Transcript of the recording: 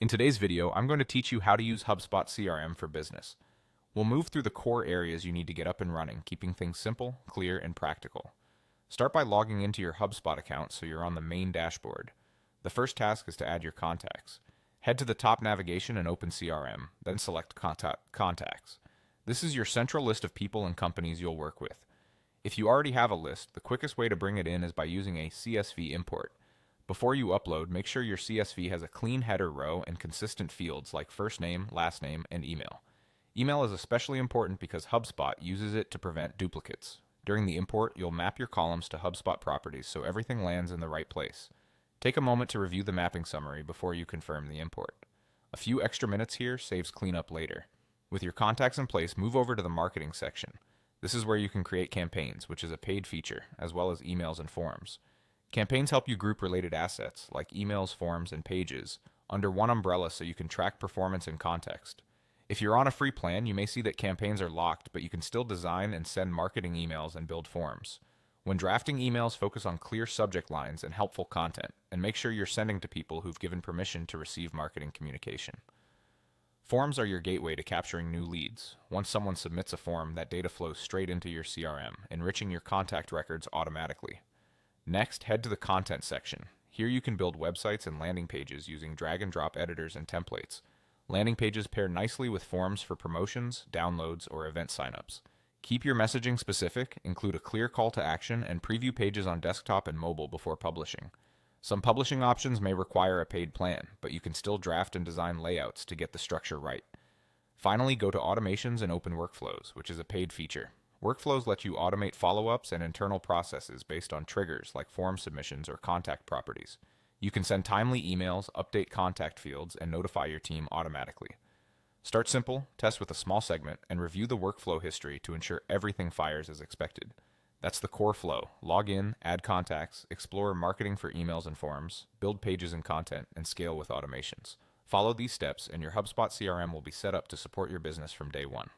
In today's video, I'm going to teach you how to use HubSpot CRM for business. We'll move through the core areas you need to get up and running, keeping things simple, clear, and practical. Start by logging into your HubSpot account so you're on the main dashboard. The first task is to add your contacts. Head to the top navigation and open CRM, then select Contacts. This is your central list of people and companies you'll work with. If you already have a list, the quickest way to bring it in is by using a CSV import. Before you upload, make sure your CSV has a clean header row and consistent fields like first name, last name, and email. Email is especially important because HubSpot uses it to prevent duplicates. During the import, you'll map your columns to HubSpot properties so everything lands in the right place. Take a moment to review the mapping summary before you confirm the import. A few extra minutes here saves cleanup later. With your contacts in place, move over to the marketing section. This is where you can create campaigns, which is a paid feature, as well as emails and forms. Campaigns help you group related assets, like emails, forms, and pages, under one umbrella so you can track performance and context. If you're on a free plan, you may see that campaigns are locked, but you can still design and send marketing emails and build forms. When drafting emails, focus on clear subject lines and helpful content, and make sure you're sending to people who've given permission to receive marketing communication. Forms are your gateway to capturing new leads. Once someone submits a form, that data flows straight into your CRM, enriching your contact records automatically. Next, head to the content section. Here you can build websites and landing pages using drag and drop editors and templates. Landing pages pair nicely with forms for promotions, downloads, or event signups. Keep your messaging specific, include a clear call to action, and preview pages on desktop and mobile before publishing. Some publishing options may require a paid plan, but you can still draft and design layouts to get the structure right. Finally, go to Automations and Open Workflows, which is a paid feature. Workflows let you automate follow-ups and internal processes based on triggers like form submissions or contact properties. You can send timely emails, update contact fields, and notify your team automatically. Start simple, test with a small segment, and review the workflow history to ensure everything fires as expected. That's the core flow. Log in, add contacts, explore marketing for emails and forms, build pages and content, and scale with automations. Follow these steps, and your HubSpot CRM will be set up to support your business from day one.